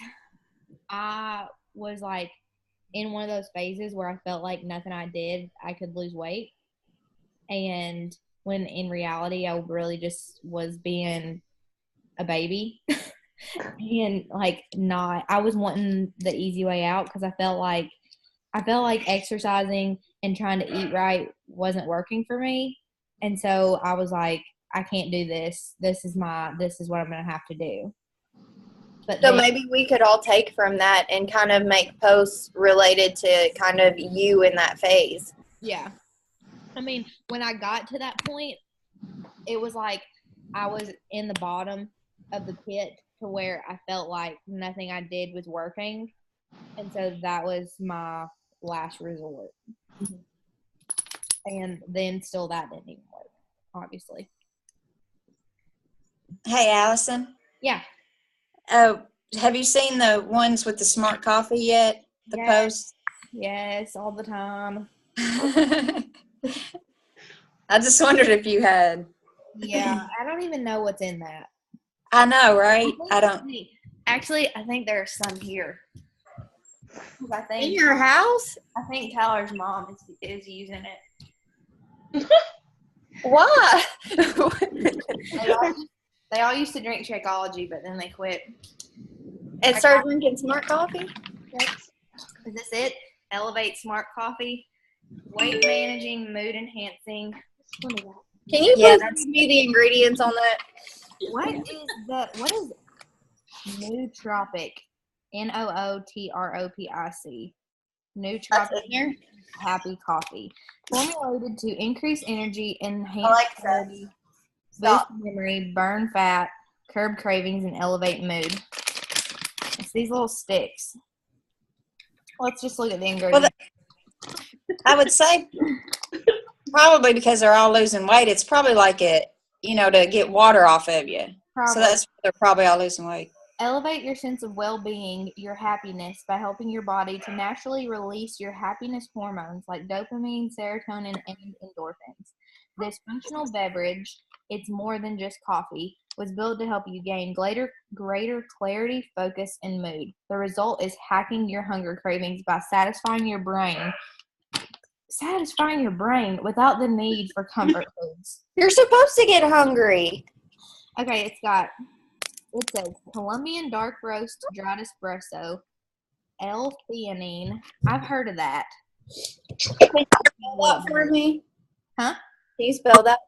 Speaker 1: I was like in one of those phases where I felt like nothing I did, I could lose weight. And when in reality, I really just was being a baby. And like I was wanting the easy way out because I felt like exercising and trying to eat right wasn't working for me. And so I was like, I can't do this. This is what I'm going to have to do. But
Speaker 3: So maybe we could all take from that and kind of make posts related to kind of you in that phase.
Speaker 1: Yeah. I mean, when I got to that point, it was like I was in the bottom of the pit to where I felt like nothing I did was working. And so that was my last resort. And then still that didn't even work, obviously.
Speaker 2: Hey, Allison.
Speaker 1: Yeah.
Speaker 2: Oh, have you seen the ones with the smart coffee yet? The
Speaker 1: Yes.
Speaker 2: posts?
Speaker 1: Yes, all the time.
Speaker 2: I just wondered if you had.
Speaker 1: Yeah. I don't even know what's in that.
Speaker 2: I know, right? I don't.
Speaker 1: Actually, I think there's some here. 'Cause I
Speaker 3: In
Speaker 1: think
Speaker 3: your house?
Speaker 1: Tyler's mom is using it.
Speaker 3: Why?
Speaker 1: They all used to drink Shakeology, but then they quit.
Speaker 3: And start drinking smart coffee?
Speaker 1: Is this it? Elevate Smart Coffee. Weight managing, mood enhancing.
Speaker 3: Can you
Speaker 2: Yeah,
Speaker 3: please give me the ingredients on that?
Speaker 1: What is Nootropic? Nootropic.
Speaker 3: That's
Speaker 1: Nootropic
Speaker 3: in there?
Speaker 1: Happy Coffee. Formulated to increase energy, enhance
Speaker 3: Alexa,
Speaker 1: clarity, boost
Speaker 3: stop.
Speaker 1: memory, burn fat, curb cravings, and elevate mood. It's these little sticks. Let's just look at the ingredients.
Speaker 2: I would say probably because they're all losing weight, it's probably like to get water off of you. So that's why they're probably all losing weight.
Speaker 1: Elevate your sense of well-being, your happiness, by helping your body to naturally release your happiness hormones like dopamine, serotonin, and endorphins. This functional beverage, it's more than just coffee, was built to help you gain greater clarity, focus, and mood. The result is hacking your hunger cravings by satisfying your brain without the need for comfort foods.
Speaker 3: You're supposed to get hungry.
Speaker 1: Okay, it says Colombian dark roast dried espresso, L-theanine. I've heard of that.
Speaker 3: What for me?
Speaker 1: Huh?
Speaker 3: Can you spell that?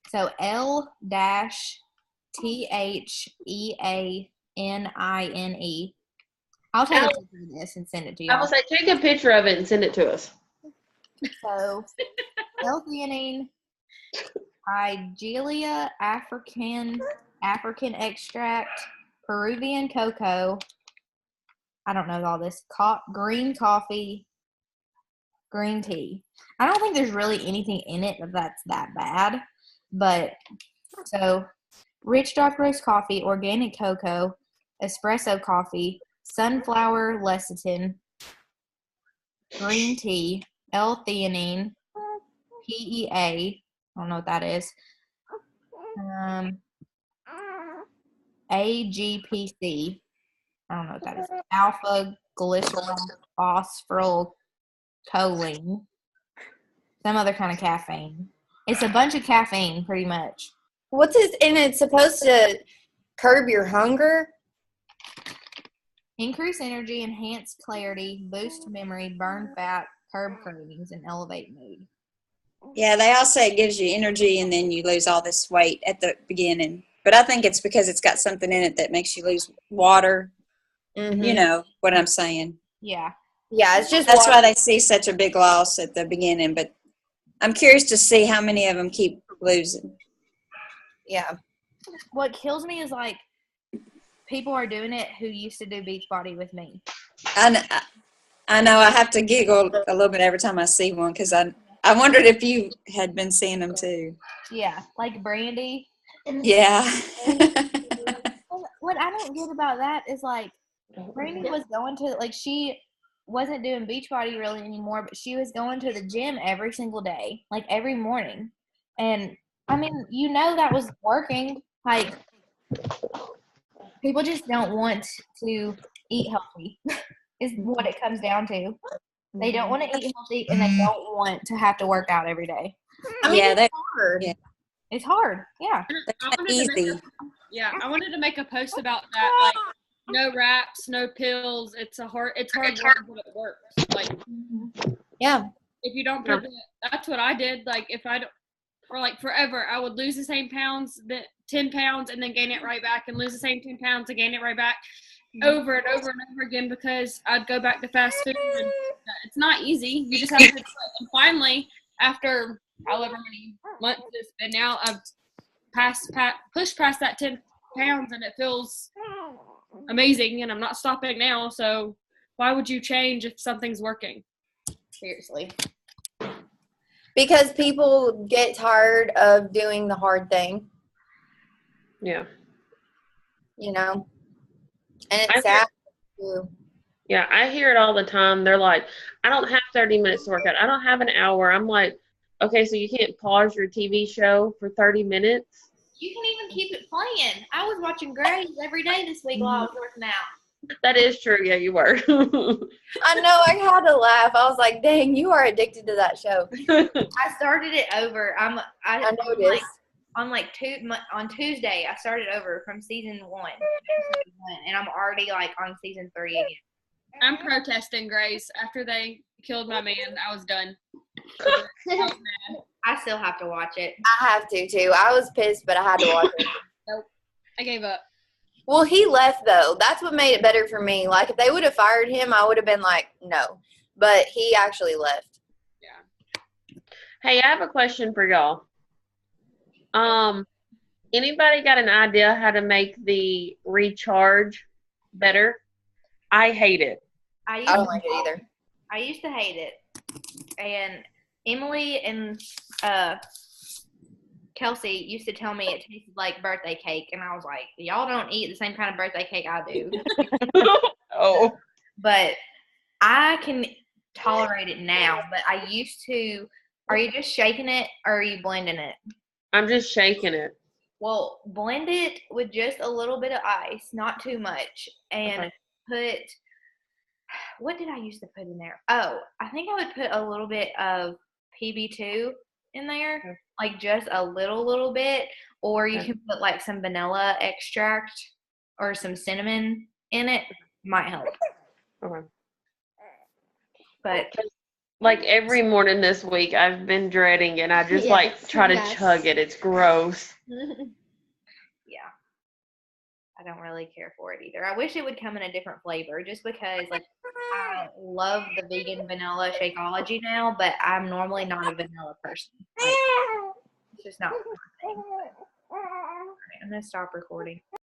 Speaker 1: So L-THEANINE. I'll take a picture of this and send it to
Speaker 5: I
Speaker 1: y'all.
Speaker 5: will say, take a picture of it and send it to us.
Speaker 1: So L-theanine, Igelia African extract, Peruvian cocoa. I don't know all this. Green coffee, green tea. I don't think there's really anything in it that's that bad. But so rich dark roast coffee, organic cocoa, espresso coffee, sunflower lecithin, green tea, L-theanine, PEA. I don't know what that is. AGPC. I don't know what that is. Alpha glycerol choline. Some other kind of caffeine. It's a bunch of caffeine, pretty much.
Speaker 3: What's it? And it's supposed to curb your hunger.
Speaker 1: Increase energy, enhance clarity, boost memory, burn fat, curb cravings, and elevate mood.
Speaker 2: Yeah, they all say it gives you energy and then you lose all this weight at the beginning. But I think it's because it's got something in it that makes you lose water.
Speaker 3: Mm-hmm.
Speaker 2: You know what I'm saying.
Speaker 1: Yeah.
Speaker 3: Yeah, it's just
Speaker 2: That's
Speaker 3: water.
Speaker 2: why they see such a big loss at the beginning. But I'm curious to see how many of them keep losing.
Speaker 3: Yeah.
Speaker 1: What kills me is like people are doing it who used to do Beachbody with me.
Speaker 2: I know I have to giggle a little bit every time I see one because I wondered if you had been seeing them too.
Speaker 1: Yeah, like Brandy.
Speaker 2: Yeah.
Speaker 1: What I don't get about that is like Brandy was going to like she wasn't doing Beachbody really anymore, but she was going to the gym every single day, like every morning. And I mean, you know that was working. Like people just don't want to eat healthy. Is what it comes down to. They don't want to eat healthy and they don't want to have to work out every day.
Speaker 3: I mean,
Speaker 2: Yeah,
Speaker 3: it's hard.
Speaker 2: yeah.
Speaker 1: It's hard. Yeah.
Speaker 2: That's
Speaker 4: I
Speaker 2: not
Speaker 4: wanted to make
Speaker 2: easy.
Speaker 4: I wanted to make a post about that. Like, no wraps, no pills. It's hard work, but it works. Like,
Speaker 3: Yeah.
Speaker 4: if you don't put that's what I did. Like, if I don't, or like forever, I would lose the same 10 pounds, and then gain it right back, and lose the same 10 pounds and gain it right back, over and over and over again, because I'd go back to fast food. And it's not easy. You just have to do it. And finally, after however many months it's been now, I've pushed past that 10 pounds, and it feels amazing, and I'm not stopping now. So why would you change if something's working?
Speaker 1: Seriously.
Speaker 3: Because people get tired of doing the hard thing,
Speaker 5: Yeah.
Speaker 3: you know? And
Speaker 5: I
Speaker 3: it's sad too.
Speaker 5: Yeah, I hear it all the time. They're like, I don't have 30 minutes to work out. I don't have an hour. I'm like, okay, so you can't pause your TV show for 30 minutes?
Speaker 1: You can even keep it playing. I was watching Grays every day this week while I was working out.
Speaker 5: That is true. Yeah, you were.
Speaker 3: I know, I had to laugh. I was like, dang, you are addicted to that show.
Speaker 1: I started it over. I
Speaker 3: noticed.
Speaker 1: On Tuesday, I started over from season 1, and I'm already like on season 3 again.
Speaker 4: I'm protesting, Grace. After they killed my man, I was done.
Speaker 1: I still have to watch it.
Speaker 3: I have to too. I was pissed, but I had to watch it.
Speaker 4: I gave up.
Speaker 3: Well, he left though. That's what made it better for me. Like if they would have fired him, I would have been like, no. But he actually left.
Speaker 4: Yeah.
Speaker 5: Hey, I have a question for y'all. Anybody got an idea how to make the recharge better? I hate it.
Speaker 3: I don't like it either.
Speaker 1: I used to hate it. And Emily and Kelsey used to tell me it tasted like birthday cake, and I was like, y'all don't eat the same kind of birthday cake I do.
Speaker 5: Oh.
Speaker 1: But I can tolerate it now, but I used to. Are you just shaking it or are you blending it?
Speaker 5: I'm just shaking it.
Speaker 1: Well, blend it with just a little bit of ice, not too much, and put, what did I used to put in there? Oh, I think I would put a little bit of PB2 in there, like just a little bit, or you can put like some vanilla extract or some cinnamon in it. Might help.
Speaker 5: Okay.
Speaker 1: But
Speaker 5: Like every morning this week, I've been dreading it. I just like
Speaker 1: Yes,
Speaker 5: try to
Speaker 1: yes.
Speaker 5: chug it. It's gross.
Speaker 1: Yeah. I don't really care for it either. I wish it would come in a different flavor just because like I love the vegan vanilla Shakeology now, but I'm normally not a vanilla person. Like, it's just not my thing. All right, I'm gonna stop recording.